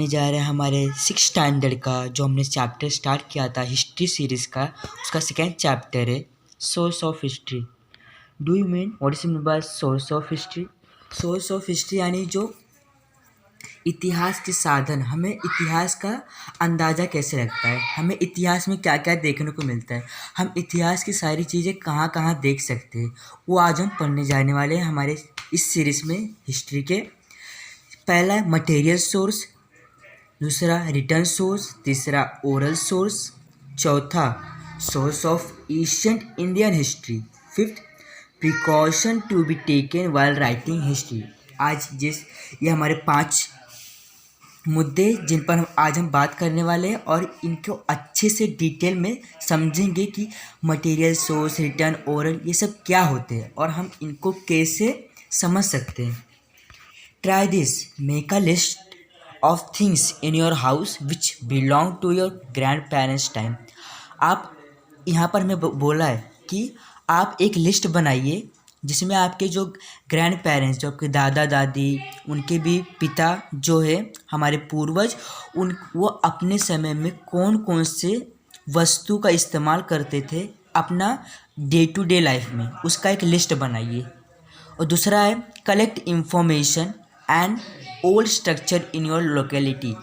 पढ़ने जा रहे हैं हमारे 6 स्टैंडर्ड का जो हमने चैप्टर स्टार्ट किया था हिस्ट्री सीरीज़ का। उसका सेकेंड चैप्टर है source of history. Do you mean what is mean by source of history? Source of history यानी जो इतिहास के साधन, हमें इतिहास का अंदाज़ा कैसे लगता है, हमें इतिहास में क्या क्या देखने को मिलता है, हम इतिहास की सारी चीज़ें कहाँ कहाँ देख सकते हैं, वो आज हम पढ़ने जाने वाले हैं हमारे इस सीरीज़ में हिस्ट्री के। पहला है मटेरियल सोर्स, दूसरा रिटर्न सोर्स, तीसरा ओरल सोर्स, चौथा source of ancient Indian history, fifth precaution to be taken while writing history. आज ये हमारे 5 मुद्दे जिन पर हम बात करने वाले हैं और इनको अच्छे से डिटेल में समझेंगे कि मटेरियल सोर्स, रिटर्न, ओरल ये सब क्या होते हैं और हम इनको कैसे समझ सकते हैं। Try this, make a list of things in your house which belong to your grandparents time. आप यहाँ पर हमें बोला है कि आप एक लिस्ट बनाइए जिसमें आपके जो ग्रैंड पेरेंट्स, जो आपके दादा दादी, उनके भी पिता जो है हमारे पूर्वज, वो अपने समय में कौन कौन से वस्तु का इस्तेमाल करते थे अपना डे टू डे लाइफ में, उसका एक लिस्ट बनाइए। और दूसरा है collect information and old structure in your locality.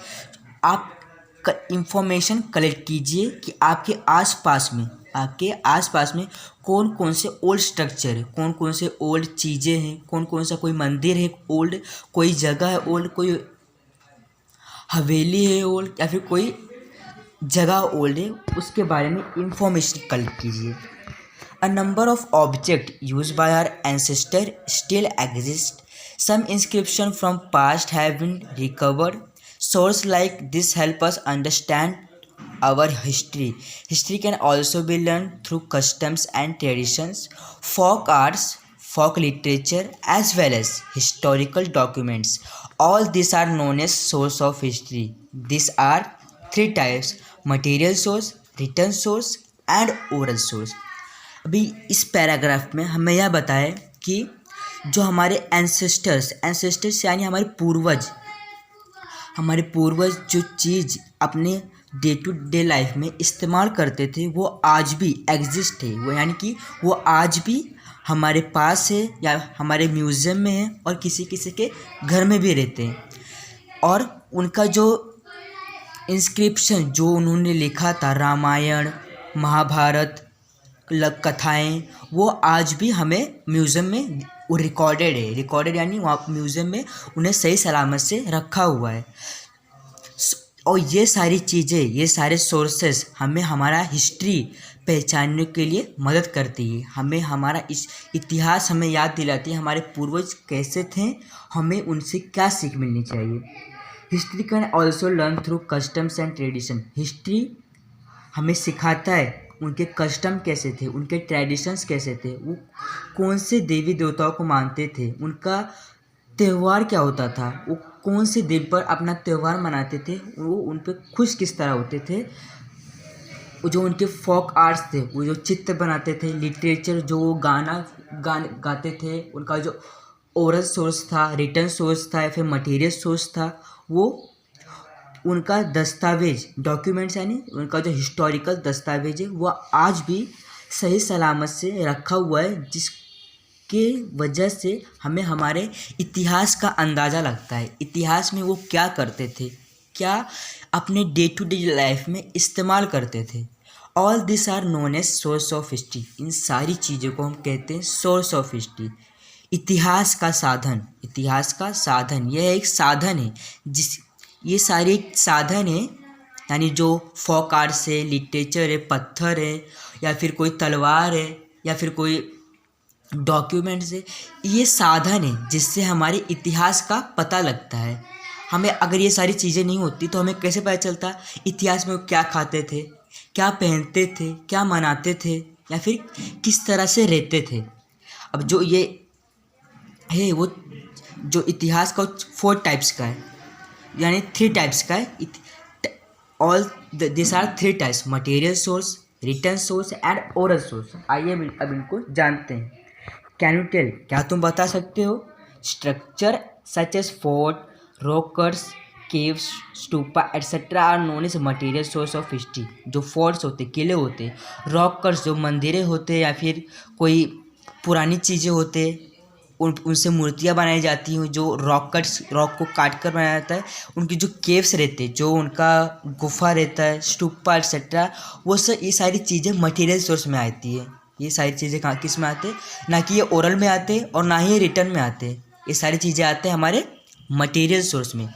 आप इंफॉर्मेशन कलेक्ट कीजिए कि आपके आसपास में कौन कौन से ओल्ड स्ट्रक्चर है, कौन कौन से ओल्ड चीज़ें हैं, कौन कौन सा कोई मंदिर है ओल्ड, कोई जगह है ओल्ड, कोई हवेली है ओल्ड, या फिर कोई जगह ओल्ड है, उसके बारे में इंफॉर्मेशन कलेक्ट कीजिए। A number of objects used by our ancestors still exist. Some inscriptions from past have been recovered. Sources like this help us understand our history. History can also be learned through customs and traditions, folk arts, folk literature, as well as historical documents. All these are known as source of history. These are 3 types: material source, written source, and oral source. अभी इस paragraph में हमें यह बताएं कि जो हमारे ancestors यानी हमारे पूर्वज जो चीज़ अपने डे टू डे लाइफ में इस्तेमाल करते थे वो आज भी एग्जिस्ट है, वो यानी कि वो आज भी हमारे पास है या हमारे म्यूज़ियम में है और किसी किसी के घर में भी रहते हैं। और उनका जो इंस्क्रिप्शन जो उन्होंने लिखा था, रामायण, महाभारत, कथाएँ, वो आज भी हमें म्यूज़ियम में वो रिकॉर्डेड यानी वहाँ म्यूज़ियम में उन्हें सही सलामत से रखा हुआ है। और ये सारी चीज़ें, ये सारे सोर्सेस हमें हमारा हिस्ट्री पहचानने के लिए मदद करती है, हमें हमारा इतिहास हमें याद दिलाती है हमारे पूर्वज कैसे थे, हमें उनसे क्या सीख मिलनी चाहिए। History can also learn through customs and tradition. History हमें सिखाता है उनके कस्टम कैसे थे, उनके ट्रेडिशंस कैसे थे, वो कौन से देवी देवताओं को मानते थे, उनका त्यौहार क्या होता था, वो कौन से दिन पर अपना त्यौहार मनाते थे, वो उन पर खुश किस तरह होते थे, जो उनके फोक आर्ट्स थे, वो जो चित्र बनाते थे, लिटरेचर जो वो गाना गाते थे, उनका जो ओरल सोर्स था, रिटर्न सोर्स था या फिर मटेरियल सोर्स था, वो उनका दस्तावेज, डॉक्यूमेंट्स यानी उनका जो हिस्टोरिकल दस्तावेज है वो आज भी सही सलामत से रखा हुआ है, जिसके वजह से हमें हमारे इतिहास का अंदाज़ा लगता है, इतिहास में वो क्या करते थे, क्या अपने डे टू डे लाइफ में इस्तेमाल करते थे। All this are known as source of history. इन सारी चीज़ों को हम कहते हैं सोर्स ऑफ हिस्ट्री। इतिहास का साधन यह एक साधन है ये सारे साधन है, यानी जो फोक आर्ट्स है, लिटरेचर है, पत्थर है, या फिर कोई तलवार है, या फिर कोई डॉक्यूमेंट्स है, ये साधन है जिससे हमारे इतिहास का पता लगता है। हमें अगर ये सारी चीज़ें नहीं होती तो हमें कैसे पता चलता इतिहास में वो क्या खाते थे, क्या पहनते थे, क्या मनाते थे, या फिर किस तरह से रहते थे। अब जो ये है वो जो इतिहास का 4 टाइप्स का है, यानी 3 टाइप्स का है। All this are 3 types: material source, written source and oral source. आइए अब इनको जानते हैं। कैन यू टेल, क्या तुम बता सकते हो? Structure such as fort, rockers, caves, stupa etcetera are known as material source of history. जो फोर्ट्स होते, किले होते, रॉक कट्स जो मंदिरें होते या फिर कोई पुरानी चीज़ें होते, उनसे मूर्तियाँ बनाई जाती हैं, जो रॉक को काट कर बनाया जाता है। उनकी जो केव्स रहते हैं, जो उनका गुफा रहता है, स्टूपा एटसेट्रा, वो सब ये सारी चीज़ें मटेरियल सोर्स में आती है। ये सारी चीज़ें कहाँ किस में आते हैं? ना कि ये ओरल में आते और ना ही ये रिटर्न में आते। ये सारी चीज़ें आते हैं हमारे मटेरियल सोर्स में।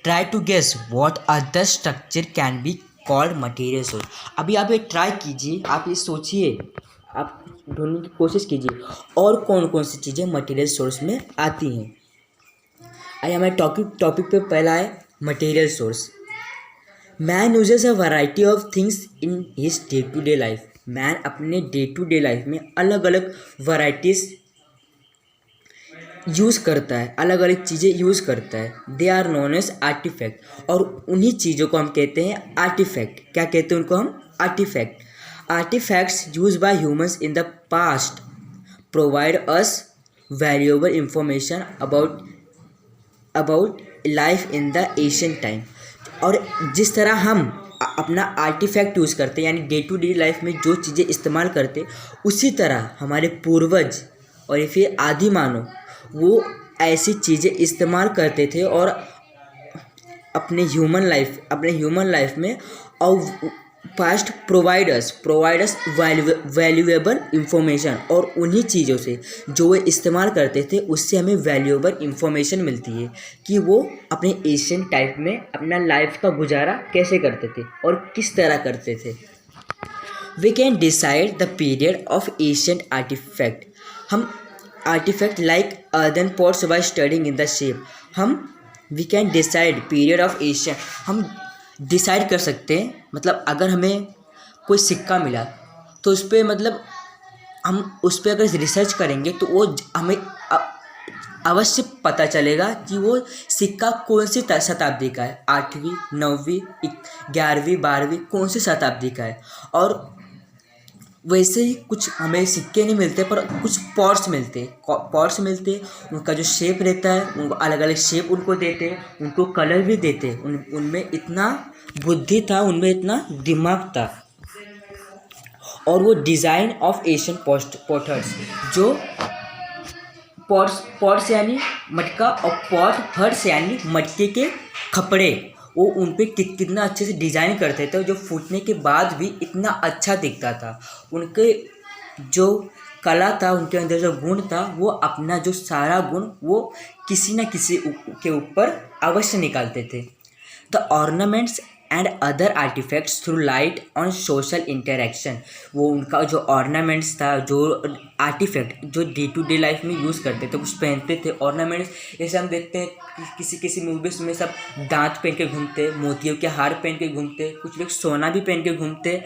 Try to guess what other structure can be called material source. अभी आप ये ट्राई कीजिए, आप ये सोचिए, आप ढूंढने की कोशिश कीजिए और कौन कौन सी चीज़ें मटेरियल सोर्स में आती हैं। आइए हमारे टॉपिक पे पहला है material source. Man uses a variety of things in his day to day life. Man अपने डे टू डे लाइफ में अलग अलग वैराइटीज़ यूज़ करता है, अलग अलग चीज़ें यूज़ करता है। They are known as artifact, और उन्हीं चीज़ों को हम कहते हैं आर्टिफैक्ट। क्या कहते हैं उनको हम? Artefact. Artifacts used by humans in the past provide us valuable information about life in the ancient time। और जिस तरह हम अपना आर्टिफैक्ट यूज़ करते हैं, यानी डे टू डे लाइफ में जो चीज़ें इस्तेमाल करते, उसी तरह हमारे पूर्वज और या फिर आदि मानव वो ऐसी चीज़ें इस्तेमाल करते थे और अपने ह्यूमन लाइफ में, और पास्ट प्रोवाइडर्स वैल्यूएबल इंफॉर्मेशन, और उन्हीं चीज़ों से जो वे इस्तेमाल करते थे उससे हमें वैल्यूएबल इंफॉर्मेशन मिलती है कि वो अपने एशियन टाइप में अपना लाइफ का गुजारा कैसे करते थे और किस तरह करते थे। We can decide the period of ancient artifact. हम artifact like earthen pots by studying in the shape. We can decide period of Asian. हम डिसाइड कर सकते हैं, मतलब अगर हमें कोई सिक्का मिला तो उस पर मतलब हम उस पर अगर रिसर्च करेंगे तो वो हमें अवश्य पता चलेगा कि वो सिक्का कौन सी शताब्दी का है, 8वीं, 9वीं, 11वीं, 12वीं, कौन सी शताब्दी का है। और वैसे ही कुछ हमें सिक्के नहीं मिलते पर कुछ पॉट्स मिलते, उनका जो शेप रहता है उनको अलग अलग शेप उनको देते, उनको कलर भी देते। उनमें इतना बुद्धि था, उनमें इतना दिमाग था। और वो डिज़ाइन ऑफ एशियन पॉटर्स, जो पॉट्स यानी मटका, और पॉट हर्ट्स यानी मटके के खपड़े, वो उन पर कितना अच्छे से डिज़ाइन करते थे, जो फूटने के बाद भी इतना अच्छा दिखता था। उनके जो कला था, उनके अंदर जो गुण था, वो अपना जो सारा गुण वो किसी न किसी के ऊपर अवश्य निकालते थे। The ornaments and other artifacts through light on social interaction. वो उनका जो ऑर्नामेंट्स था, जो आर्टिफैक्ट जो डे टू डे लाइफ में यूज़ करते थे, कुछ पहनते थे ऑर्नामेंट्स। जैसे हम देखते हैं किसी मूवीज़ में सब दांत पहन के घूमते, मोतियों के हार पहन के घूमते, कुछ लोग सोना भी पहन के घूमते।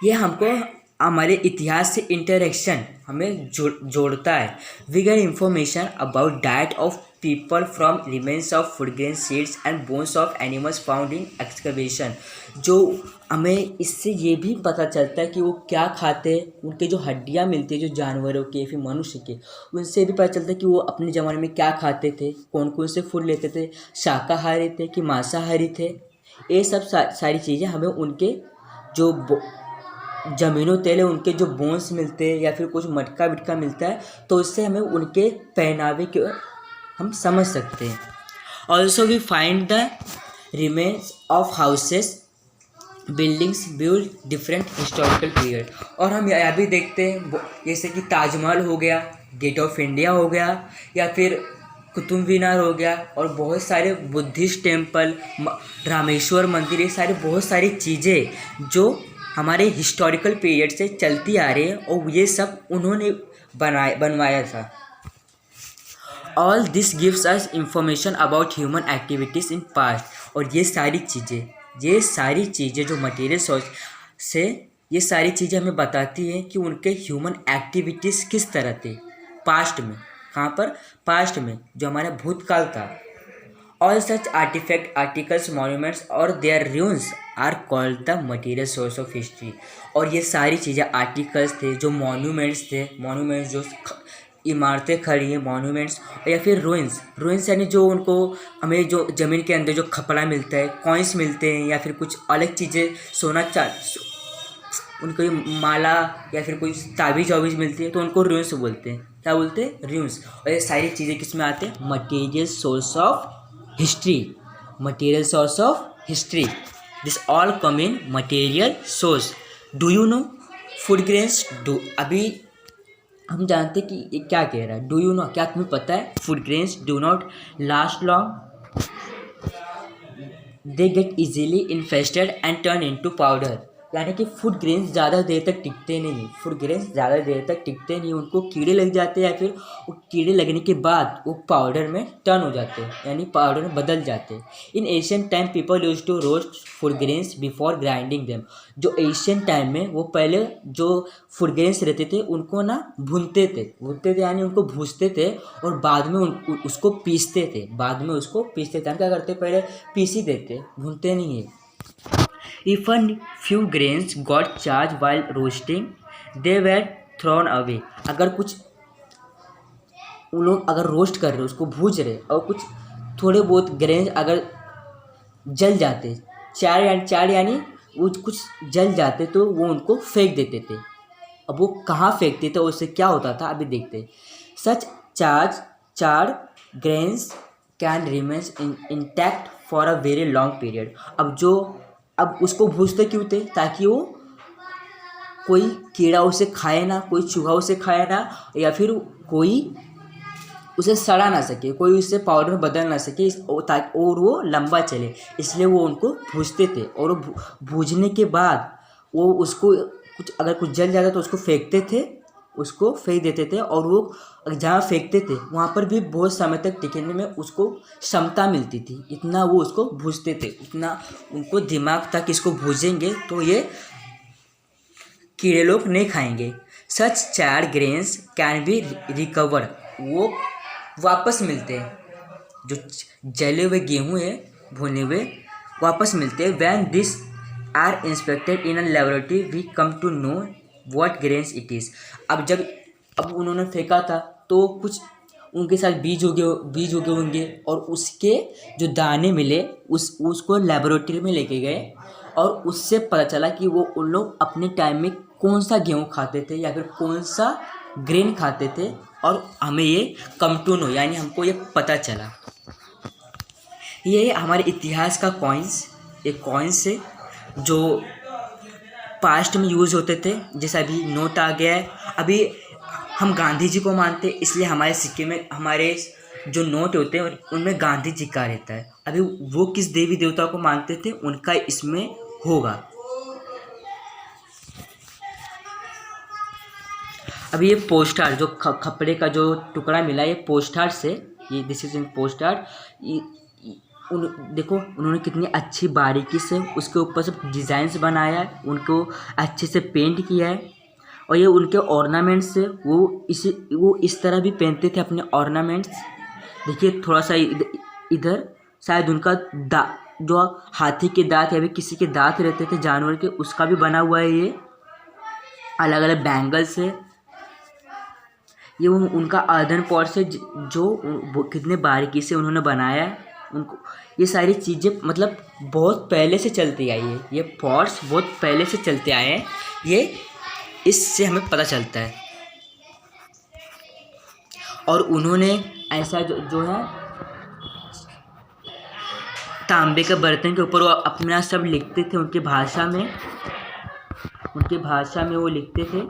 ये हमको हमारे इतिहास से इंटरेक्शन हमें जोड़ता है। We get information about diet of people from remains of food grain seeds and bones of animals found in excavation. जो हमें इससे ये भी पता चलता है कि वो क्या खाते हैं, उनके जो हड्डियाँ मिलती है जो जानवरों के फिर मनुष्य के, उनसे भी पता चलता है कि वो अपने ज़माने में क्या खाते थे, कौन कौन से फूड लेते थे, शाकाहारी थे कि मांसाहारी थे। ये सब सारी चीज़ें हमें उनके जो ज़मीनों तेल है, उनके जो बोन्स मिलते हैं या फिर कुछ मटका विटका मिलता है, तो उससे हमें उनके पहनावे के हम समझ सकते हैं। Also we find the remains of houses buildings build different historical period. और हम यह भी देखते हैं, जैसे कि ताजमहल हो गया, गेट ऑफ इंडिया हो गया, या फिर कुतुब मीनार हो गया, और बहुत सारे बुद्धिस्ट टेम्पल, रामेश्वर मंदिर, ये सारे बहुत सारी चीज़ें जो हमारे हिस्टोरिकल पीरियड से चलती आ रही है, और ये सब उन्होंने बनवाया था। All this gives us information about human activities in past. और ये सारी चीज़ें जो मटेरियल सोर्स से, ये सारी चीज़ें हमें बताती हैं कि उनके ह्यूमन एक्टिविटीज़ किस तरह थे पास्ट में। कहाँ पर? पास्ट में, जो हमारा भूतकाल था। All such artifact, articles, monuments और their ruins are called the material source of history. और ये सारी चीज़ें आर्टिकल्स थे, जो मॉन्यूमेंट्स जो इमारतें खड़ी हैं, मॉन्यूमेंट्स, या फिर रुइंस यानी जो उनको हमें जो ज़मीन के अंदर जो खपड़ा मिलता है, कॉइन्स मिलते हैं, या फिर कुछ अलग चीज़ें, सोना उनको ये माला या फिर कोई ताबीज़ वाबीज़ मिलती है तो उनको रुइंस बोलते हैं। क्या बोलते हैं? रुइंस। और ये सारी चीज़ें किस में आते हैं? Material source of history. Material source of history, this all come in material source. Do you know food grains? अभी हम जानते हैं कि ये क्या कह रहा है। डू यू नो, क्या तुम्हें पता है? Food grains do not last long, they get easily infested and turn into powder. यानी कि फूड ग्रेन्स ज़्यादा देर तक टिकते नहीं। फूड ग्रेन्स ज़्यादा देर तक टिकते नहीं, उनको कीड़े लग जाते हैं, या फिर वो कीड़े लगने के बाद वो पाउडर में टर्न हो जाते हैं, यानी पाउडर में बदल जाते हैं। In ancient time people use to roast food grains before grinding them. जो एशियन टाइम में वो पहले जो फूड ग्रेन्स रहते थे उनको ना भूनते थे यानी उनको भूजते थे और बाद में उसको पीसते थे। हम क्या करते? पहले पीस ही देते, भूनते नहीं है। If a few grains got charged while roasting, they were thrown away. अगर कुछ उन लोग अगर रोस्ट कर रहे, उसको भूज रहे, और कुछ थोड़े बहुत ग्रेन्स अगर जल जाते, चार यानी वो कुछ जल जाते, तो वो उनको फेंक देते थे। अब वो कहाँ फेंकते थे, उससे क्या होता था, अभी देखते हैं। Such charred grains can remain intact for a very long period. अब उसको भूजते क्यों थे? ताकि वो कोई कीड़ा उसे खाए ना, कोई चूहा उसे खाए ना, या फिर कोई उसे सड़ा ना सके, कोई उससे पाउडर में बदल ना सके, ताकि और वो लंबा चले, इसलिए वो उनको भूजते थे। और वो भूजने के बाद वो उसको कुछ जल जाता तो उसको फेंक देते थे। और वो जहाँ फेंकते थे वहाँ पर भी बहुत समय तक टिकने में उसको क्षमता मिलती थी, इतना वो उसको भूजते थे, इतना उनको दिमाग था कि इसको भूजेंगे तो ये कीड़े लोग नहीं खाएंगे। Such charred grains can be recovered, वो वापस मिलते हैं, जो जले हुए गेहूँ है भुने हुए वापस मिलते हैं। When this are inspected in a laboratory we come to know what grains it is. अब उन्होंने फेंका था तो कुछ उनके साथ बीज उगे होंगे, और उसके जो दाने मिले उसको लेबोरेटरी में लेके गए, और उससे पता चला कि वो उन लोग अपने टाइम में कौन सा गेहूँ खाते थे या फिर कौन सा ग्रेन खाते थे, और हमें ये कम टू नो यानी हमको ये पता चला। ये हमारे इतिहास का कॉइन्स है जो पास्ट में यूज़ होते थे। जैसे अभी नोट आ गया है, अभी हम गांधी जी को मानते हैं, इसलिए हमारे सिक्के में हमारे जो नोट होते हैं उनमें गांधी जी का रहता है। अभी वो किस देवी देवता को मानते थे उनका इसमें होगा। अभी ये पोस्ट आर्ट जो खपड़े का जो टुकड़ा मिला, ये पोस्ट आर्ट से, ये this is in post art. देखो उन्होंने कितनी अच्छी बारीकी से उसके ऊपर सब डिज़ाइंस बनाया है, उनको अच्छे से पेंट किया है। और ये उनके ऑर्नामेंट्स से वो इस तरह भी पहनते थे अपने ऑर्नामेंट्स। देखिए थोड़ा सा इधर शायद उनका जो हाथी के दांत या फिर किसी के दांत रहते थे जानवर के, उसका भी बना हुआ है। ये अलग अलग बैंगल्स है। ये उनका अर्दन पॉट से जो कितने बारीकी से उन्होंने बनाया है उनको। ये सारी चीज़ें मतलब बहुत पहले से चलती आई है, ये पॉट्स बहुत पहले से चलते आए हैं, ये इससे हमें पता चलता है। और उन्होंने ऐसा जो है तांबे के बर्तन के ऊपर वो अपना सब लिखते थे, उनकी भाषा में वो लिखते थे।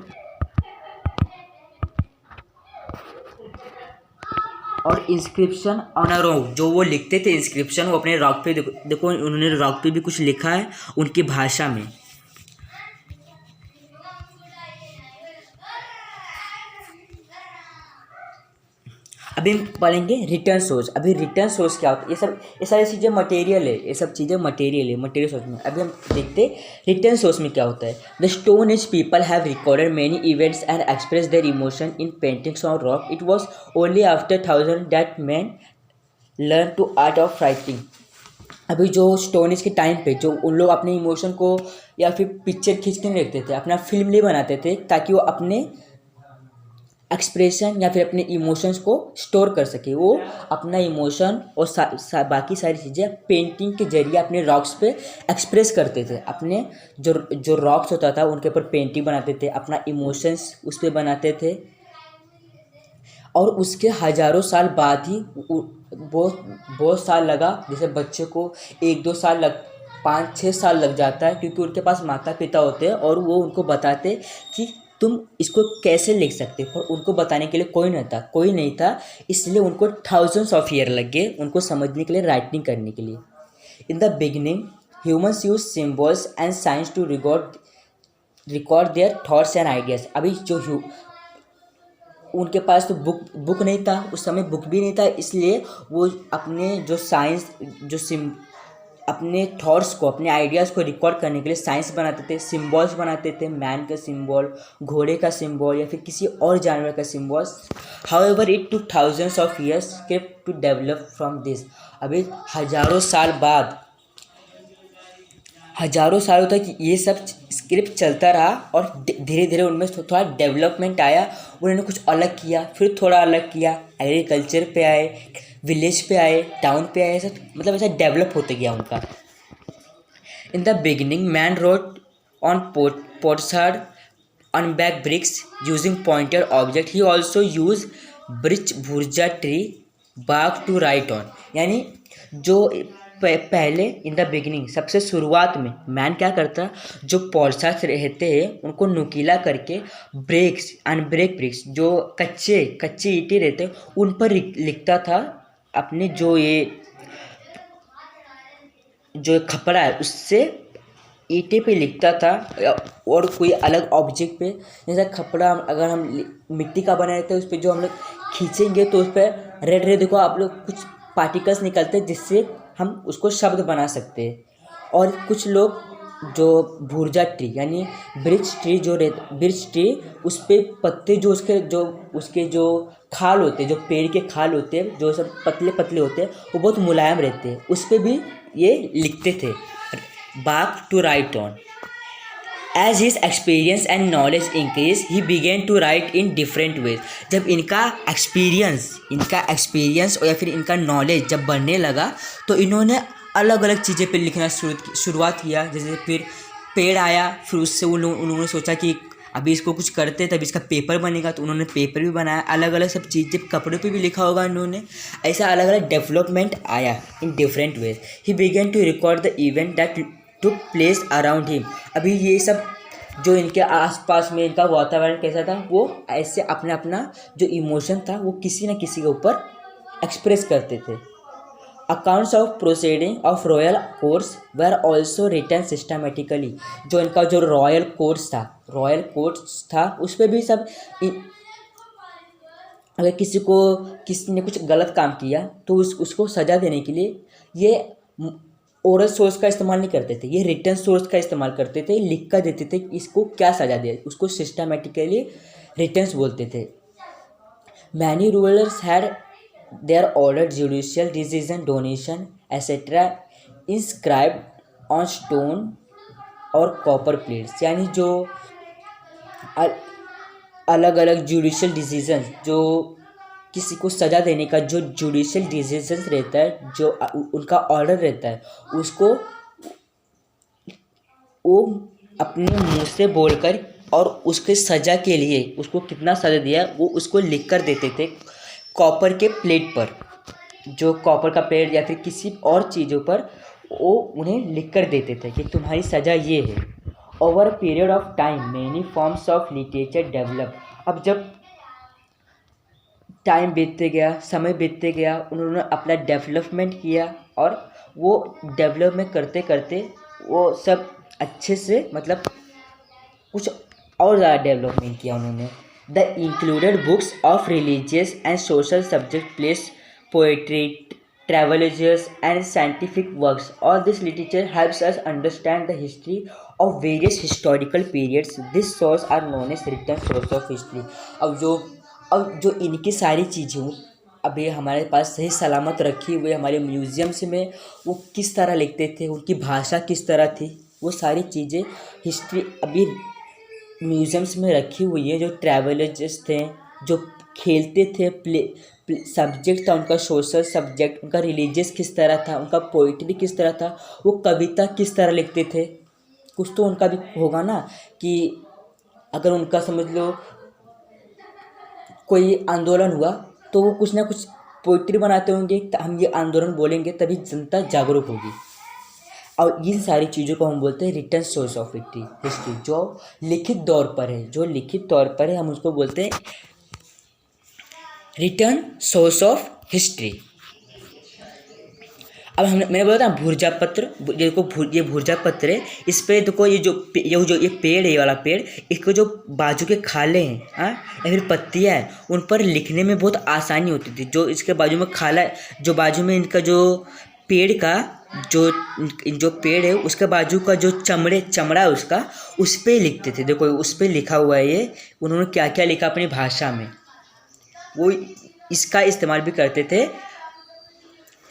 और इंस्क्रिप्शन ऑन अ रॉक, जो वो लिखते थे इंस्क्रिप्शन, वो अपने रॉक पे देखो उन्होंने रॉक पे भी कुछ लिखा है उनकी भाषा में। अभी हम पढ़ेंगे रिटर्न सोर्स। अभी रिटर्न सोर्स क्या होता है? ये सारी चीज़ें मटेरियल है, ये सब चीज़ें मटेरियल सोर्स में। अभी हम देखते हैं रिटर्न सोर्स में क्या होता है। The stone age people have recorded many events and express their emotion in paintings on rock. It was only after 1000 that man learn to art of writing. अभी जो स्टोन एज के time पे जो उन लोग अपने इमोशन को या फिर पिक्चर खींच के नहीं रखते थे, अपना फिल्म नहीं बनाते थे, ताकि वो अपने एक्सप्रेशन या फिर अपने इमोशंस को स्टोर कर सके। वो अपना इमोशन और बाकी सारी चीज़ें पेंटिंग के जरिए अपने रॉक्स पे एक्सप्रेस करते थे। अपने जो जो रॉक्स होता था उनके ऊपर पेंटिंग बनाते थे, अपना इमोशंस उस पर बनाते थे। और उसके हज़ारों साल बाद ही बहुत बहुत साल लगा, जैसे बच्चे को 1-2 साल 5-6 साल लग जाता है, क्योंकि उनके पास माता पिता होते हैं और वो उनको बताते कि तुम इसको कैसे लिख सकते हो। पर उनको बताने के लिए कोई नहीं था, इसलिए उनको थाउजेंड्स ऑफ ईयर लग गए उनको समझने के लिए, राइटिंग करने के लिए। In the beginning humans use symbols and signs to record their thoughts and ideas. अभी जो उनके पास तो बुक नहीं था, उस समय बुक भी नहीं था, इसलिए वो अपने जो साइंस अपने थॉट्स को, अपने आइडियाज़ को रिकॉर्ड करने के लिए साइंस बनाते थे, सिम्बॉल्स बनाते थे, मैन का सिम्बॉल, घोड़े का सिम्बॉल या फिर किसी और जानवर का symbols. However it took thousands of years to develop from this. अभी हजारों सालों तक ये सब स्क्रिप्ट चलता रहा और धीरे धीरे उनमें थोड़ा डेवलपमेंट आया। उन्होंने कुछ अलग किया, फिर थोड़ा अलग किया, एग्रीकल्चर पे आए, विलेज पे आए, टाउन पे आए, ऐसा मतलब ऐसा डेवलप होते गया उनका। In the beginning man wrote on potsherd on back bricks using pointed object. He also used birch bhurja tree bark to write on। यानी जो पहले इन द बिगिनिंग सबसे शुरुआत में मैन क्या करता, जो पॉट्सहार्ड रहते हैं उनको नुकीला करके ब्रेक्स अनब्रेक ब्रिक्स, जो कच्चे ईंटें रहते हैं उन पर लिखता था अपने जो खपड़ा है उससे ईंटे पे लिखता था। और कोई अलग ऑब्जेक्ट पे, जैसे खपड़ा अगर हम मिट्टी का बनाए थे उस पर जो हम लोग खींचेंगे तो उस पर रेड देखो आप लोग कुछ पार्टिकल्स निकलते हैं जिससे हम उसको शब्द बना सकते हैं। और कुछ लोग जो भुर्जा ट्री यानी ब्रिच ट्री उस पे पत्ते जो उसके जो खाल होते हैं, जो पेड़ के खाल होते हैं जो सब पतले पतले होते हैं, वो बहुत मुलायम रहते हैं, उस पर भी ये लिखते थे bark to write on। As his experience and knowledge increased, he began to write in different ways। जब इनका एक्सपीरियंस या फिर इनका नॉलेज जब बढ़ने लगा तो इन्होंने अलग अलग चीज़ें पे लिखना शुरुआत किया। जैसे फिर पेड़ आया, फिर उससे उन्होंने सोचा कि अभी इसको कुछ करते तभी इसका पेपर बनेगा, तो उन्होंने पेपर भी बनाया। अलग अलग सब चीज़ें कपड़े पे भी लिखा होगा इन्होंने। ऐसा अलग अलग डेवलपमेंट आया in different ways. He began to record the event that took place around him. अभी ये सब जो इनके आसपास में इनका वातावरण कैसा था, वो ऐसे अपना जो इमोशन था वो किसी न किसी के ऊपर एक्सप्रेस करते थे। Accounts of proceeding of royal courts were also written systematically. जो इनका जो रॉयल कोर्ट्स था उस पर भी सब अगर किसी ने कुछ गलत काम किया तो उसको सज़ा देने के लिए ये ओरल सोर्स का इस्तेमाल नहीं करते थे, ये रिटन सोर्स का इस्तेमाल करते थे, लिख कर देते थे कि इसको क्या सज़ा दे, उसको सिस्टमेटिकली रिटन्स बोलते थे। Many rulers had there order judicial decision donation etcetera inscribed on stone और कॉपर प्लेट्स। यानी जो अलग अलग जुडिशियल डिसीजन, जो किसी को सज़ा देने का जो जुडिशियल डिसीजन रहता है, जो उनका ऑर्डर रहता है, उसको वो अपने मुंह से बोलकर और उसके सज़ा के लिए उसको कितना सज़ा दिया वो उसको लिख कर देते थे कॉपर के प्लेट पर। जो कॉपर का प्लेट या फिर किसी और चीज़ों पर वो उन्हें लिख कर देते थे कि तुम्हारी सज़ा ये है। Over period of time many forms of literature develop. अब जब टाइम बीतते गया, समय बीतते गया, उन्होंने अपना डेवलपमेंट किया और वो डेवलपमेंट करते करते वो सब अच्छे से मतलब कुछ और ज़्यादा डेवलपमेंट किया उन्होंने। The included books of religious and social subject, plays, poetry, travellers and scientific works. All this literature helps us understand the history of various historical periods. This source are known as written source of history. अब जो इनकी सारी चीज़ें अभी हमारे पास सही सलामत रखी हुई हमारे म्यूज़ियम्स में, वो किस तरह लिखते थे, उनकी भाषा किस तरह थी, वो सारी चीज़ें हिस्ट्री अभी म्यूज़ियम्स में रखी हुई है। जो ट्रैवलर्स थे जो खेलते थे, सब्जेक्ट था उनका सोशल सब्जेक्ट, उनका रिलीजियस किस तरह था, उनका पोइट्री किस तरह था, वो कविता किस तरह लिखते थे। कुछ तो उनका भी होगा ना, कि अगर उनका समझ लो कोई आंदोलन हुआ तो वो कुछ ना कुछ पोइट्री बनाते होंगे, हम ये आंदोलन बोलेंगे तभी जनता जागरूक होगी। और इन सारी चीज़ों को हम बोलते हैं रिटन सोर्स ऑफ हिस्ट्री, जो लिखित तौर पर है, जो लिखित तौर पर है, हम उसको बोलते हैं रिटर्न सोर्स ऑफ हिस्ट्री। अब मैंने बोला था भूर्जा पत्र, ये भूर्जा पत्र है। इस पे देखो ये पेड़ है, ये वाला पेड़, इसको जो बाजू के खाले हैं हाँ या फिर पत्तियाँ हैं, उन पर लिखने में बहुत आसानी होती थी। जो इसके बाजू में खाला, जो बाजू में इनका जो पेड़ का जो पेड़ है उसके बाजू का जो चमड़ा है उसका, उस पर लिखते थे। देखो उस पर लिखा हुआ है ये, उन्होंने क्या क्या लिखा अपनी भाषा में, वो इसका इस्तेमाल भी करते थे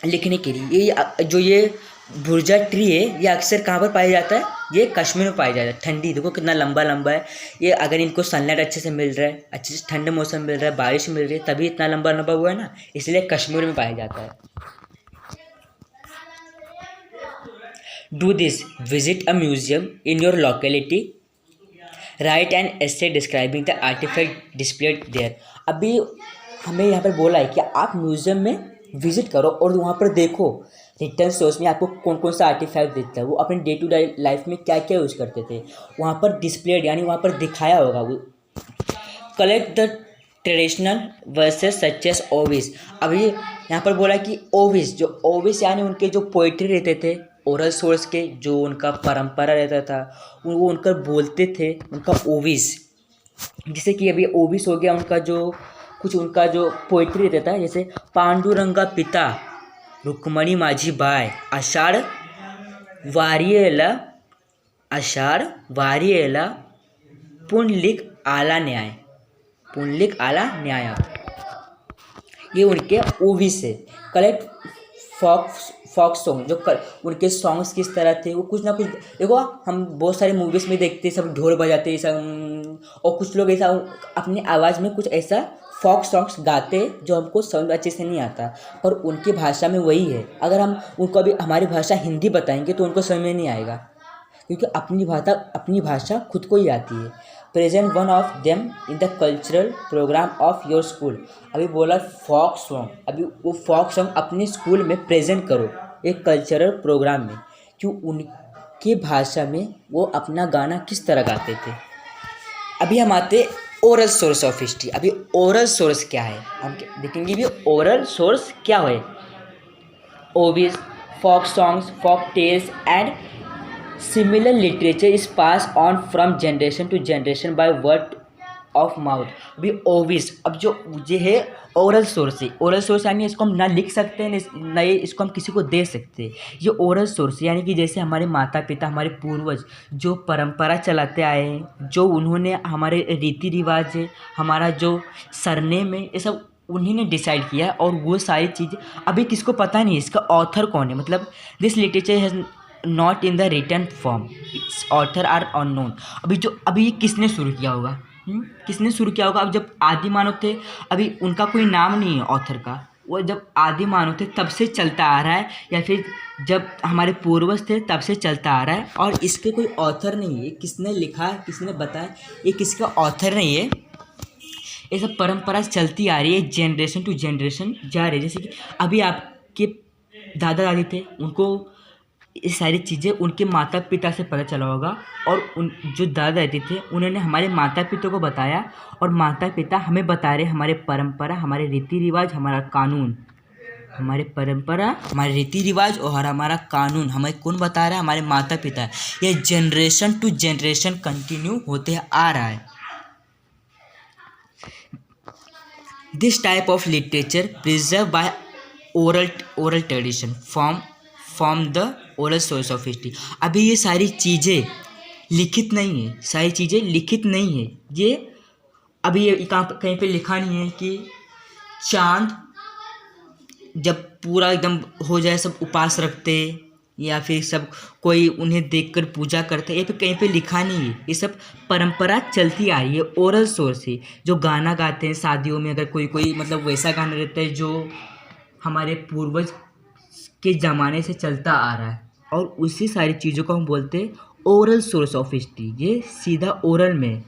लिखने के लिए। ये भुर्जा ट्री है, ये अक्सर कहाँ पर पाया जाता है, ये कश्मीर में पाया जाता है। ठंडी देखो कितना लंबा लंबा है ये, अगर इनको सनलाइट अच्छे से मिल रहा है, अच्छे से ठंडे मौसम मिल रहा है, बारिश मिल रही है, तभी इतना लंबा लंबा हुआ है ना, इसलिए कश्मीर में पाया जाता है। Do this, visit a museum in your locality, write an essay describing the artifact displayed there. अभी हमें यहाँ पर बोला है कि आप म्यूजियम में विजिट करो और वहाँ पर देखो रिटर्न सोर्स में आपको कौन कौन सा आर्टिफैक्ट दिखता है, वो अपने डे टू डे लाइफ में क्या क्या यूज़ करते थे, वहाँ पर डिस्प्लेड यानी वहाँ पर दिखाया होगा वो। Collect the traditional verses such as ovis. अभी यहाँ पर बोला कि ओविस, जो ओविस यानी उनके जो पोइट्री रहते थे ओरल सोर्स के, जो उनका परंपरा रहता था वो उनका बोलते थे, उनका ओविस। जैसे कि अभी ओविस हो गया उनका जो कुछ उनका जो पोइट्री रहता है, जैसे पांडुरंगा पिता रुक्मणी माझी बाय, आषाढ़ वारियेला पुंडलिक आला न्याय, ये उनके ओविस है। कलेक्ट फॉक सॉन्ग, जो उनके सॉन्ग्स किस तरह थे, वो कुछ ना कुछ देखो, हम बहुत सारे मूवीज़ में देखते हैं सब ढोल बजाते सब, और कुछ लोग ऐसा अपनी आवाज़ में कुछ ऐसा फॉक सॉन्ग्स गाते जो हमको समझ अच्छे से नहीं आता, पर उनकी भाषा में वही है। अगर हम उनको अभी हमारी भाषा हिंदी बताएंगे तो उनको समझ में नहीं आएगा, क्योंकि अपनी भाषा खुद को ही आती है। Present one of them in the cultural programme of your school. अभी बोला फॉक सॉन्ग, अभी वो फॉक सॉन्ग अपने स्कूल में प्रेजेंट करो एक कल्चरल प्रोग्राम में, क्यों उनके भाषा में वो अपना गाना किस तरह गाते थे। अभी हम आते ओरल सोर्स ऑफ हिस्ट्री। अभी ओरल सोर्स क्या है हम देखेंगे भी, ओरल सोर्स क्या है। Ovis, folk songs, folk tales and similar literature is passed on from generation to generation by word of mouth. अभी ओविस, अब जो ये है ओरल सोर्स है। ओरल सोर्स यानी इसको हम ना लिख सकते हैं ना इसको हम किसी को दे सकते हैं। ये ओरल सोर्स यानी कि जैसे हमारे माता पिता, हमारे पूर्वज जो परंपरा चलाते आए हैं, जो उन्होंने हमारे रीति रिवाज है, हमारा जो सरनेम है, ये सब उन्हीं ने डिसाइड किया। और वो सारी चीज़ें अभी किसको पता नहीं इसका ऑथर कौन है, मतलब this literature has not in the written form, its author are unknown. अभी ये किसने शुरू किया होगा, किसने शुरू किया होगा। अब जब आदि मानव थे, अभी उनका कोई नाम नहीं है ऑथर का, वो जब आदि मानव थे तब से चलता आ रहा है, या फिर जब हमारे पूर्वज थे तब से चलता आ रहा है, और इसके कोई ऑथर नहीं है। किसने लिखा, किसने बताया, ये किसका ऑथर नहीं है। ये सब परंपरा चलती आ रही है, जनरेशन टू जनरेशन जा रही है। जैसे कि अभी आपके दादा दादी थे, उनको ये सारी चीज़ें उनके माता पिता से पता चला होगा, और उन जो दादा दादी थे उन्होंने हमारे माता पिता को बताया, और माता पिता हमें बता रहे हमारे परंपरा, हमारे रीति रिवाज, हमारा कानून। हमारे परंपरा, हमारे रीति रिवाज और हमारा कानून हमें कौन बता रहा है, हमारे माता पिता। ये जनरेशन टू जनरेशन कंटिन्यू होते आ रहा है। This type of literature preserve by oral tradition form the oral source of history. अभी ये सारी चीज़ें लिखित नहीं है, सारी चीज़ें लिखित नहीं है। ये अभी ये कहीं पे लिखा नहीं है कि चांद जब पूरा एकदम हो जाए सब उपास रखते, या फिर सब कोई उन्हें देखकर पूजा करते हैं, ये पे कहीं पे लिखा नहीं है। ये सब परंपरा चलती आ रही है, ओरल सोर्स है। जो गाना गाते हैं शादियों में, अगर कोई कोई मतलब वैसा गाना रहता है जो हमारे पूर्वज के ज़माने से चलता आ रहा है, और उसी सारी चीज़ों को हम बोलते हैं ओरल सोर्स ऑफ हिस्ट्री। ये सीधा ओरल में,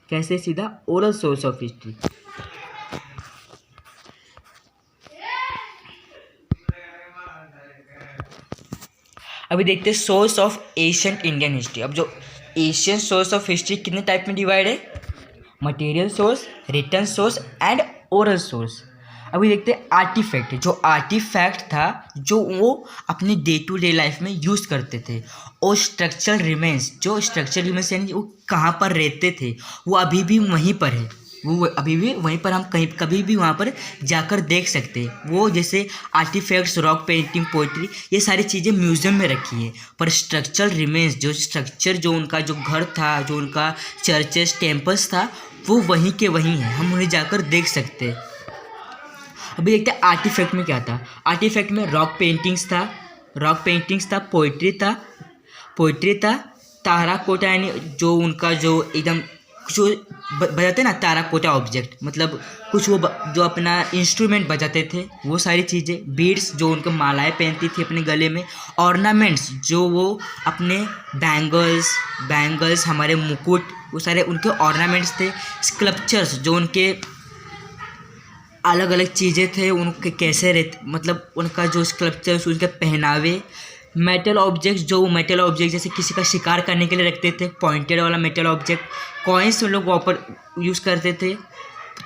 कैसे सीधा ओरल सोर्स ऑफ हिस्ट्री। अभी देखते हैं source of ancient Indian history. अब जो एशियन सोर्स ऑफ हिस्ट्री कितने टाइप में डिवाइड है? Material source, written source and oral source. अभी देखते हैं आर्टिफैक्ट। जो आर्टिफैक्ट था जो वो अपनी डे टू डे लाइफ में यूज़ करते थे, और स्ट्रक्चरल रिमेन्स, जो स्ट्रक्चरल रिमेन्स यानी वो कहाँ पर रहते थे, वो अभी भी वहीं पर है। वो अभी भी वहीं पर, हम कहीं कभी भी वहाँ पर जाकर देख सकते हैं। वो जैसे आर्टिफैक्ट्स, रॉक पेंटिंग, पोइट्री, ये सारी चीज़ें म्यूज़ियम में रखी है, पर स्ट्रक्चरल रिमेन्स, जो स्ट्रक्चर, जो उनका जो घर था, जो उनका चर्चेस, टेम्पल्स था, वो वहीं के वहीं है, हम उन्हें जाकर देख सकते हैं। अभी देखते हैं आर्टिफैक्ट में क्या था। आर्टिफैक्ट में रॉक पेंटिंग्स था, पोइट्री था, ताराकोटा, यानी जो उनका जो एकदम जो बजाते ना ताराकोटा ऑब्जेक्ट, मतलब कुछ वो जो अपना इंस्ट्रूमेंट बजाते थे, वो सारी चीज़ें, बीड्स जो उनको मालाएं पहनती थी अपने गले में, ऑर्नामेंट्स जो वो अपने बैंगल्स, हमारे मुकुट, वो सारे उनके ऑर्नामेंट्स थे, स्कल्पचर्स जो उनके अलग अलग चीज़ें थे, उनके कैसे रहते, मतलब उनका जो स्कल्पचर्स, उनके पहनावे, मेटल ऑब्जेक्ट्स, जो मेटल ऑब्जेक्ट जैसे किसी का शिकार करने के लिए रखते थे, पॉइंटेड वाला मेटल ऑब्जेक्ट, कॉइन्स उन लोग वहाँ पर यूज़ करते थे।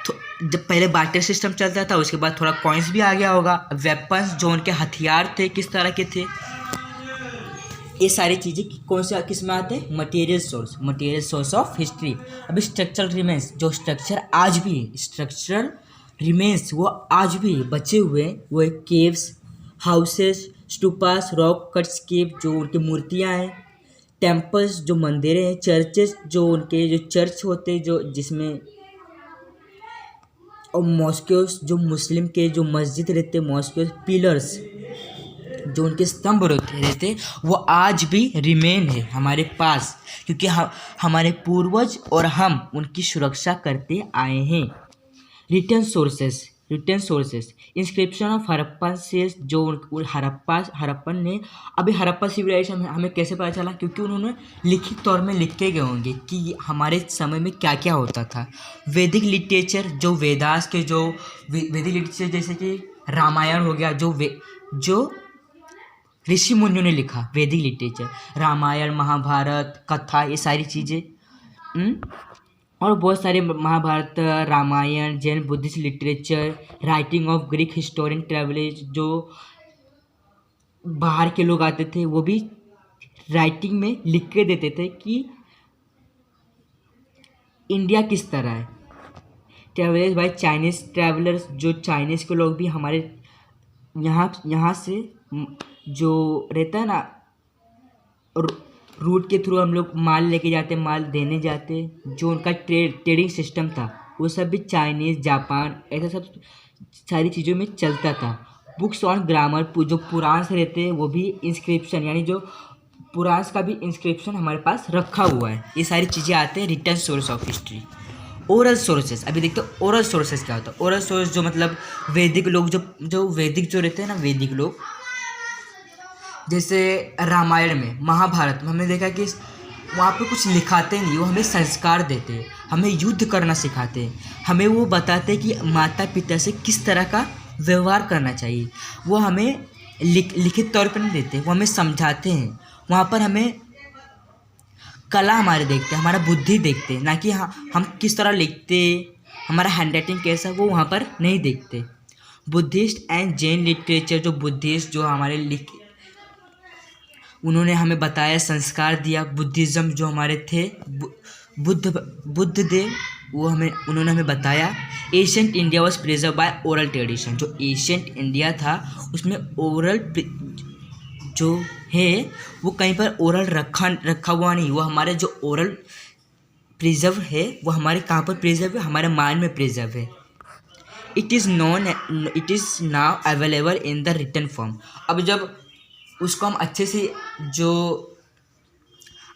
तो जब पहले बार्टर सिस्टम चलता था, उसके बाद थोड़ा कॉइन्स भी आ गया होगा। वेपन्स, जो उनके हथियार थे, किस तरह के थे, ये सारी चीज़ें कौन से किस में आते हैं? Material source of history. अभी स्ट्रक्चरल रिमेन्स, जो स्ट्रक्चर आज भी स्ट्रक्चरल रिमेन्स वो आज भी बचे हुए हैं, वो caves, houses, stupas, rock cuts cave, जो उनकी मूर्तियाँ हैं, टेम्पल्स जो मंदिरें हैं, चर्चेस जो उनके जो चर्च होते हैं, जो जिसमें, और मॉस्क्यूज जो मुस्लिम के जो मस्जिद रहते हैं, मॉस्क्यूज, पिलर्स जो उनके स्तंभ रहते, वो आज भी रिमेन है हमारे पास, क्योंकि हमारे पूर्वज और हम उनकी सुरक्षा करते आए हैं। Return sources inscription of Harappan से, जो हड़प्पन ने, अभी हड़प्पा सिविलाइजेशन हमें कैसे पता चला? क्योंकि उन्होंने लिखित तौर में लिख के गए होंगे कि हमारे समय में क्या क्या होता था। वैदिक लिटरेचर, जो वेदास के जो वैदिक लिटरेचर, जैसे कि रामायण हो गया, जो ऋषि मुनियों ने लिखा, वैदिक लिटरेचर, रामायण, महाभारत, कथा, ये सारी चीज़ें, और बहुत सारे Mahabharata, Ramayana, Jain Buddhist literature, writing of Greek historian travellers, जो बाहर के लोग आते थे, वो भी राइटिंग में लिख के देते थे कि इंडिया किस तरह है। ट्रेवलर्स बाय चाइनीज़ ट्रैवलर्स, जो चाइनीज़ के लोग भी हमारे यहाँ से जो रहता है ना, रूट के थ्रू हम लोग माल लेके जाते, माल देने जाते, जो उनका ट्रेडिंग सिस्टम था, वो सब भी चाइनीज़, जापान, ऐसा सब सारी चीज़ों में चलता था। बुक्स ऑन ग्रामर, जो पुराण से रहते हैं, वो भी इंस्क्रिप्शन, यानी जो पुराण का भी इंस्क्रिप्शन हमारे पास रखा हुआ है। ये सारी चीज़ें आते हैं return source of history. Oral sources, अभी देखते हैं ओरल सोर्सेस क्या होता है। ओरल सोर्स जो मतलब वैदिक लोग, जो वैदिक जो रहते हैं ना, वैदिक लोग, जैसे रामायण में, महाभारत में हमने देखा कि वहाँ पे कुछ लिखाते नहीं, वो हमें संस्कार देते हैं, हमें युद्ध करना सिखाते हैं, हमें वो बताते हैं कि माता पिता से किस तरह का व्यवहार करना चाहिए। वो हमें लिखित तौर पर नहीं देते, वो हमें समझाते हैं। वहाँ पर हमें कला हमारे देखते हैं, हमारा बुद्धि देखते हैं, ना कि हम किस तरह लिखते, हमारा हैंड राइटिंग कैसा, वो वहाँ पर नहीं देखते। बुद्धिस्ट एंड जैन लिटरेचर, जो बुद्धिस्ट जो हमारे उन्होंने हमें बताया, संस्कार दिया। बुद्धिज़्म जो हमारे थे, बुद्ध देव, वो उन्होंने हमें बताया। Ancient India was preserve by oral tradition, जो एशियंट इंडिया था उसमें ओरल जो है वो कहीं पर ओरल रखा हुआ नहीं, वो हमारे जो ओरल प्रिजर्व है वो हमारे कहाँ पर प्रिजर्व है? हमारे माइंड में प्रिजर्व है। It is now available in the written form. अब जब उसको हम अच्छे से जो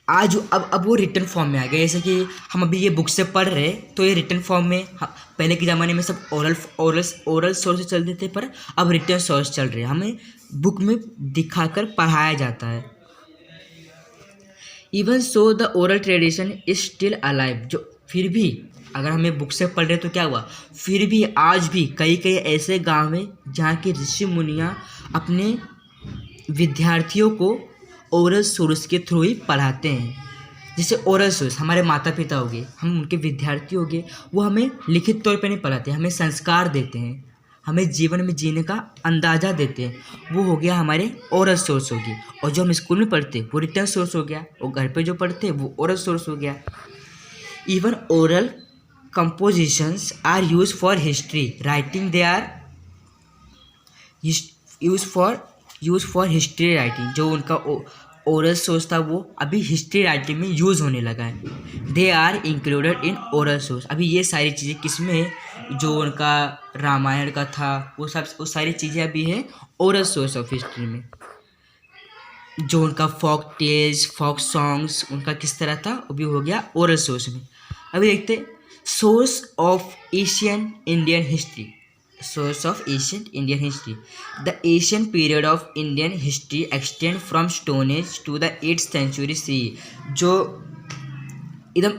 आज अब वो रिटर्न फॉर्म में आ गया। जैसे कि हम अभी ये बुक से पढ़ रहे तो ये रिटर्न फॉर्म में, पहले के ज़माने में सब ओरल सोर्स चलते थे, पर अब रिटर्न सोर्स चल रहे हैं, हमें बुक में दिखाकर पढ़ाया जाता है। Even so the oral tradition is still alive, जो फिर भी अगर हमें बुक से पढ़ रहे तो क्या हुआ, फिर भी आज भी कई कई ऐसे गांव हैं जहाँ के ऋषि मुनियाँ अपने विद्यार्थियों को ओरल सोर्स के थ्रू ही पढ़ाते हैं। जैसे ओरल सोर्स हमारे माता पिता हो गए, हम उनके विद्यार्थी हो गए, वो हमें लिखित तौर पे नहीं पढ़ाते, हमें संस्कार देते हैं, हमें जीवन में जीने का अंदाज़ा देते हैं, वो हो गया हमारे ओरल सोर्स हो गई। और जो हम स्कूल में पढ़ते वो रिटर्न सोर्स हो गया, और घर पे जो पढ़ते वो ओरल सोर्स हो गया। Even oral compositions are use for history writing, they are use for history writing. जो उनका ओरल सोर्स था वो अभी हिस्ट्री राइटिंग में यूज़ होने लगा है। They are included in oral source. अभी ये सारी चीज़ें किसमें है, जो उनका रामायण का था वो सारी चीज़ें अभी है ओरल सोर्स ऑफ हिस्ट्री में। जो उनका फोक टेल्स, फोक सॉन्ग्स उनका किस तरह था, वो भी हो गया ओरल सोर्स में। अभी देखते source of Asian Indian history. Source of ancient Indian history. The ancient period of Indian history extend from Stone Age to the 8th century CE. जो एकदम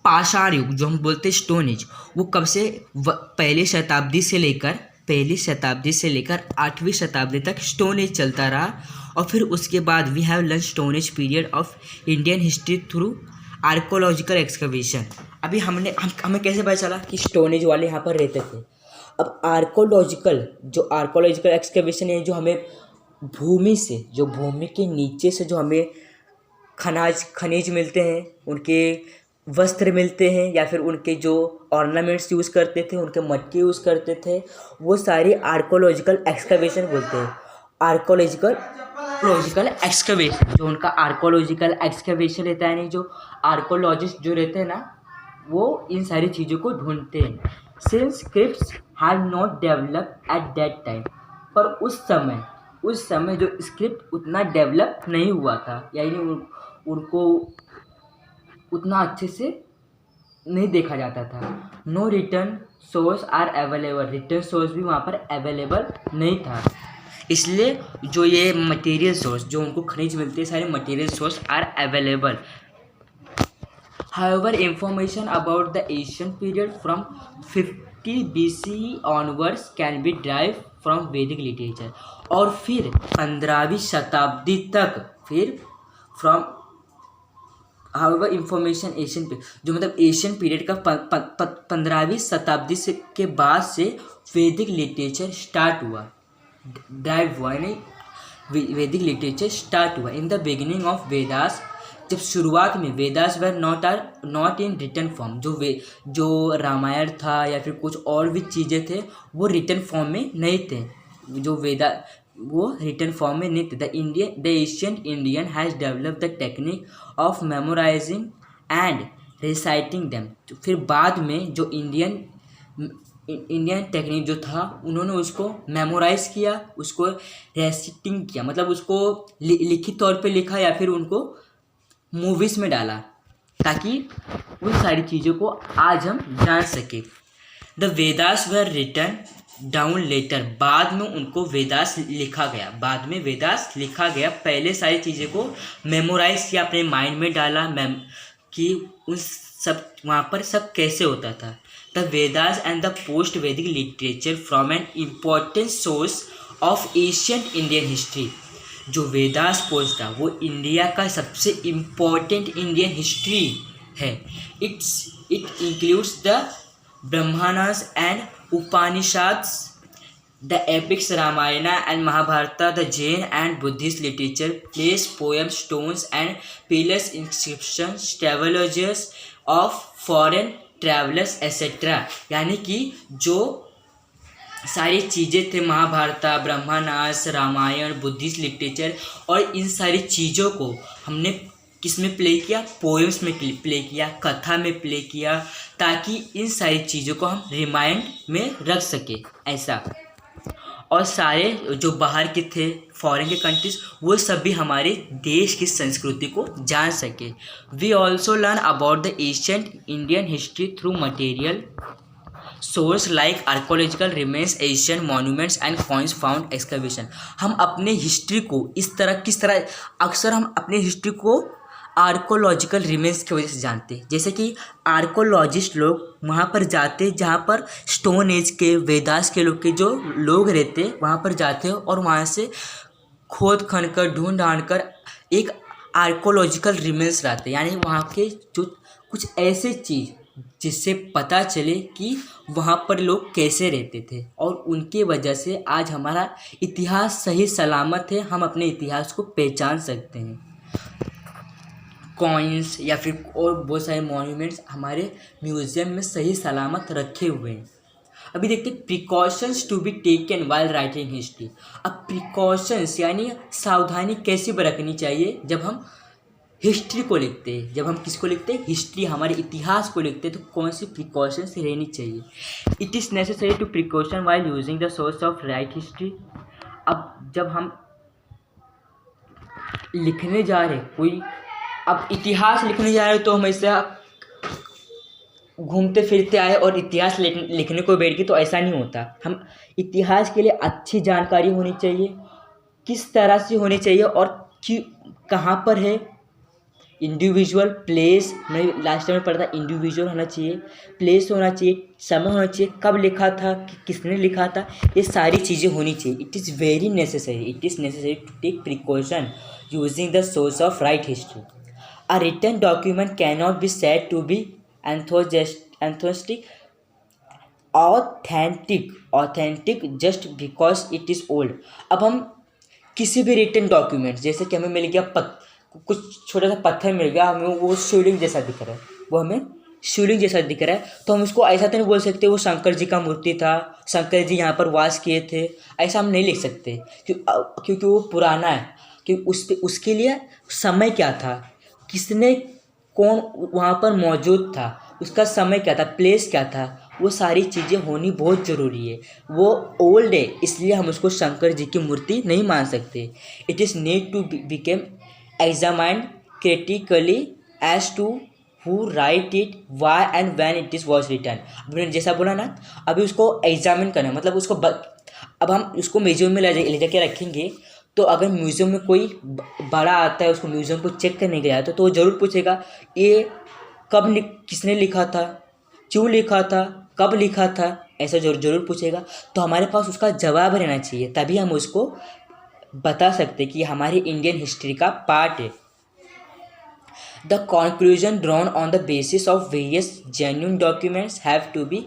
पाषाण युग जो हम बोलते हैं स्टोन एज, वो कब से पहली शताब्दी से लेकर 8वीं शताब्दी तक स्टोन एज चलता रहा। और फिर उसके बाद we have learn stone age period of Indian history through archaeological excavation. अभी हमें कैसे पता चला कि स्टोन एज वाले यहाँ पर रहते थे। अब आर्कोलॉजिकल एक्सकवेशन है, जो हमें भूमि के नीचे से जो हमें खनिज मिलते हैं, उनके वस्त्र मिलते हैं, या फिर उनके जो ऑर्नामेंट्स यूज़ करते थे, उनके मटके यूज़ करते थे, वो सारी आर्कोलॉजिकल एक्सकवेशन बोलते हैं। आर्कोलॉजिकल एक्सकवेशन, जो उनका आर्कोलॉजिकल एक्सकवेशन रहता है, यानी जो आर्कोलॉजिस्ट जो रहते हैं ना, वो इन सारी चीज़ों को ढूंढते हैं। Since scripts have not developed at that time, पर उस समय जो स्क्रिप्ट उतना डेवलप नहीं हुआ था, यानी उनको उतना अच्छे से नहीं देखा जाता था। No written source are available, written source भी वहाँ पर अवेलेबल नहीं था। इसलिए जो ये मटेरियल सोर्स, जो उनको खनिज मिलते हैं, सारे material source are available. However, information about the Asian period from 50 BCE onwards can be derived from Vedic literature. और फिर 15वीं शताब्दी तक however information एशियन पीरियड, जो मतलब एशियन पीरियड का 15वीं शताब्दी से के बाद से वैदिक लिटरेचर स्टार्ट हुआ, ड्राइव हुआ, यानी वैदिक लिटरेचर स्टार्ट हुआ। इन द बिगिनिंग ऑफ वेदास, जब शुरुआत में Vedas were not in return form, जो रामायण था या फिर कुछ और भी चीज़ें थे, वो रिटर्न फॉर्म में नहीं थे। वो रिटर्न फॉर्म में नहीं थे। The ancient Indian has developed the technique of memorising and reciting them. फिर बाद में जो इंडियन टेक्निक जो था, उन्होंने उसको मेमोराइज किया, उसको रेसिटिंग किया, मतलब उसको लिखित तौर पे लिखा या फिर उनको मूवीज़ में डाला, ताकि उन सारी चीज़ों को आज हम जान सके। The Vedas were written down later, बाद में उनको वेदास लिखा गया। पहले सारी चीज़ें को मेमोराइज किया, अपने माइंड में डाला कि उन सब वहाँ पर सब कैसे होता था। The Vedas and the post Vedic literature from an important source of ancient Indian history. जो वेदास पोस्ट था वो इंडिया का सबसे इम्पॉर्टेंट इंडियन हिस्ट्री है। It includes the Brahmanas and Upanishads, the epics Ramayana and Mahabharata, the Jain and Buddhist literature, plays, poems, stones and pillars, inscriptions, travellers of foreign travellers etcetera. यानी कि जो सारी चीज़ें थे, महाभारत, ब्रह्मांड, रामायण, बुद्धिस्ट लिटरेचर, और इन सारी चीज़ों को हमने किस में प्ले किया, पोएम्स में प्ले किया, कथा में प्ले किया, ताकि इन सारी चीज़ों को हम रिमाइंड में रख सके ऐसा। और सारे जो बाहर के थे फॉरेन के कंट्रीज, वो सभी हमारे देश की संस्कृति को जान सके। We also learn about the ancient Indian history through material source like archaeological remains, ancient monuments and coins found excavation. हम अपने हिस्ट्री को किस तरह अक्सर हम अपने हिस्ट्री को आर्कोलॉजिकल रिमेन्स की वजह से जानते हैं। जैसे कि आर्कोलॉजिस्ट लोग वहाँ पर जाते, जहाँ पर स्टोन एज के, वेदास के लोग के जो लोग रहते वहाँ पर जाते हैं और वहाँ से खोद खन कर, ढूंढ ढांड कर एक आर्कोलॉजिकल रिमेन्स लाते, यानी वहाँ के जो कुछ ऐसे चीज़ जिससे पता चले कि वहाँ पर लोग कैसे रहते थे, और उनके वजह से आज हमारा इतिहास सही सलामत है, हम अपने इतिहास को पहचान सकते हैं। कॉइन्स या फिर और बहुत सारे मॉन्यूमेंट्स हमारे म्यूज़ियम में सही सलामत रखे हुए हैं। अभी देखते हैं precautions to be taken while writing history. अब प्रिकॉशंस यानी सावधानी कैसी बरतनी चाहिए जब हम हिस्ट्री को लिखते हैं। जब हम किसको लिखते हैं? हिस्ट्री, हमारे इतिहास को लिखते हैं, तो कौन सी प्रिकॉशंस रहनी चाहिए? It is necessary to precaution while using the source of write history. अब जब हम लिखने जा रहे कोई, अब इतिहास लिखने जा रहे तो हमेशा घूमते फिरते आए और इतिहास लिखने को बैठ गए, तो ऐसा नहीं होता। हम इतिहास के लिए अच्छी जानकारी होनी चाहिए, किस तरह से होनी चाहिए और कहाँ पर है। इंडिविजुअल प्लेस, मैं लास्ट टाइम में पढ़ा था, इंडिविजुअल होना चाहिए, प्लेस होना चाहिए, समय होना चाहिए, कब लिखा था, किसने लिखा था, ये सारी चीज़ें होनी चाहिए। It is very necessary, it is necessary to take precaution using the source of write history. A written document can not be said to be authentic authentic just because it is old. अब हम किसी भी written document, जैसे कि हमें मिल गया कुछ छोटा सा पत्थर मिल गया, हमें वो शिवलिंग जैसा दिख रहा है, वो हमें शिवलिंग जैसा दिख रहा है, तो हम उसको ऐसा तो नहीं बोल सकते वो शंकर जी का मूर्ति था, शंकर जी यहाँ पर वास किए थे, ऐसा हम नहीं लिख सकते क्योंकि वो पुराना है। क्योंकि उसके लिए समय क्या था, किसने कौन वहाँ पर मौजूद था, उसका समय क्या था, प्लेस क्या था, वो सारी चीज़ें होनी बहुत ज़रूरी है। वो ओल्ड है इसलिए हम उसको शंकर जी की मूर्ति नहीं मान सकते। It is need to became examined critically as to who write it, why and when it is was written. मैंने जैसा बोला ना, अभी उसको एग्जामिन करना, मतलब उसको अब हम उसको म्यूजियम में ले जाके रखेंगे, तो अगर म्यूज़ियम में कोई बड़ा आता है, उसको म्यूज़ियम को चेक करने गया तो वो ज़रूर पूछेगा ये किसने लिखा था, क्यों लिखा था, कब लिखा था, ऐसा जरूर पूछेगा। तो हमारे पास उसका जवाब रहना चाहिए, तभी हम उसको बता सकते कि हमारी इंडियन हिस्ट्री का पार्ट है। The conclusion drawn on the basis of various genuine documents have to be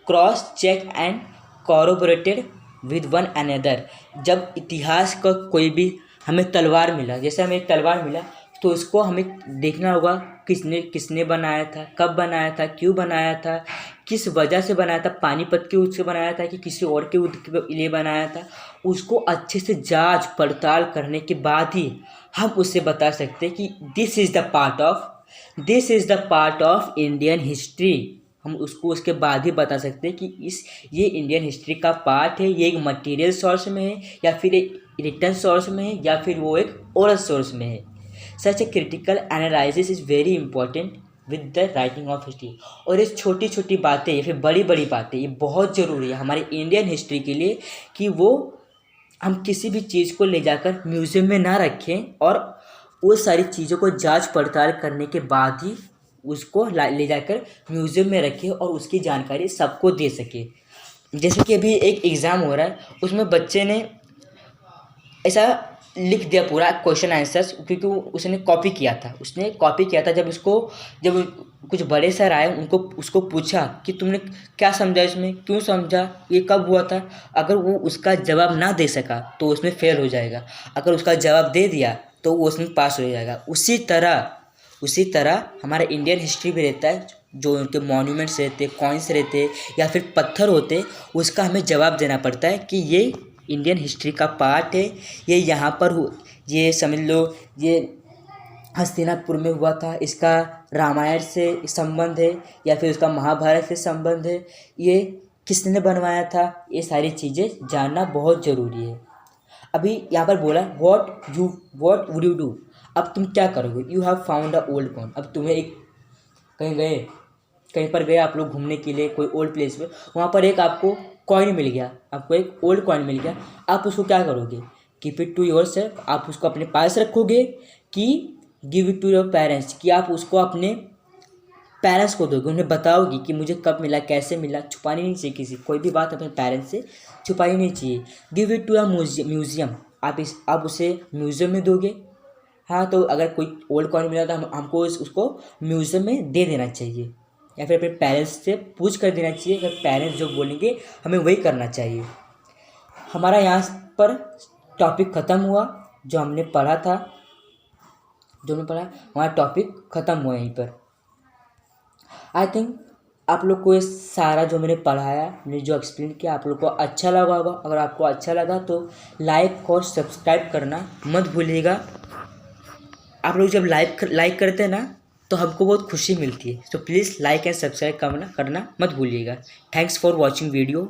cross check and corroborated with one another. जब इतिहास का कोई भी हमें तलवार मिला, जैसे हमें एक तलवार मिला, तो उसको हमें देखना होगा किसने बनाया था, कब बनाया था, क्यों बनाया था, किस वजह से बनाया था, पानीपत के युद्ध से बनाया था कि किसी और के युद्ध के लिए बनाया था। उसको अच्छे से जांच पड़ताल करने के बाद ही हम उससे बता सकते हैं कि this is the part of Indian history. हम उसको उसके बाद ही बता सकते हैं कि ये इंडियन हिस्ट्री का पार्ट है, ये एक मटेरियल सोर्स में है या फिर एक रिटन सोर्स में है या फिर वो एक ओरल सोर्स में है। Such a critical analysis is very important with the writing of history. और ये छोटी छोटी बातें या फिर बड़ी बड़ी बातें, ये बहुत ज़रूरी है हमारी इंडियन हिस्ट्री के लिए कि वो हम किसी भी चीज़ को ले जाकर म्यूज़ियम में ना रखें, और वो सारी चीज़ों को जांच पड़ताल करने के बाद ही उसको ले जाकर म्यूज़ियम में रखें और उसकी जानकारी सबको दे सके। जैसे कि अभी एक एग्ज़ाम हो रहा है, उसमें बच्चे ने ऐसा लिख दिया पूरा क्वेश्चन आंसर्स, क्योंकि उसने कॉपी किया था। जब कुछ बड़े सर आए, उसको पूछा कि तुमने क्या समझा इसमें, क्यों समझा, ये कब हुआ था। अगर वो उसका जवाब ना दे सका तो उसमें फेल हो जाएगा, अगर उसका जवाब दे दिया तो वो उसमें पास हो जाएगा। उसी तरह हमारा इंडियन हिस्ट्री भी रहता है, जो उनके मॉन्यूमेंट्स रहते, कॉइन्स रहते या फिर पत्थर होते, उसका हमें जवाब देना पड़ता है कि ये इंडियन हिस्ट्री का पार्ट है, ये यहाँ पर ये समझ लो ये हस्तिनापुर में हुआ था, इसका रामायण से संबंध है या फिर उसका महाभारत से संबंध है, ये किसने बनवाया था, ये सारी चीज़ें जानना बहुत ज़रूरी है। अभी यहाँ पर बोला व्हाट वुड यू डू, अब तुम क्या करोगे। You have found a old coin, अब तुम्हें एक कहीं पर गए आप लोग घूमने के लिए कोई ओल्ड प्लेस पे, वहाँ पर एक आपको कॉइन मिल गया, आपको एक ओल्ड कॉइन मिल गया, आप उसको क्या करोगे। Keep it to yourself, आप उसको अपने पास रखोगे कि give it to your parents, कि आप उसको अपने पेरेंट्स को दोगे, उन्हें बताओगी कि मुझे कब मिला, कैसे मिला। छुपानी नहीं चाहिए किसी, कोई भी बात अपने पेरेंट्स से छुपाई नहीं चाहिए। Give it to a museum, आप उसे म्यूजियम में दोगे। हाँ, तो अगर कोई ओल्ड कॉइन मिला तो हमको उसको म्यूजियम में दे देना चाहिए, या फिर अपने पेरेंट्स से पूछ कर देना चाहिए। अगर पेरेंट्स जो बोलेंगे हमें वही करना चाहिए। हमारा यहाँ पर टॉपिक ख़त्म हुआ, जो हमने पढ़ा था, हमारा टॉपिक ख़त्म हुआ यहीं पर। आई थिंक आप लोग को ये सारा जो मैंने पढ़ाया, मैंने जो एक्सप्लेन किया, आप लोग को अच्छा लगा होगा। अगर आपको अच्छा लगा तो लाइक और सब्सक्राइब करना मत भूलिएगा। आप लोग जब लाइक करते हैं ना तो हमको बहुत खुशी मिलती है। तो प्लीज़ लाइक एंड सब्सक्राइब करना मत भूलिएगा। Thanks for watching video.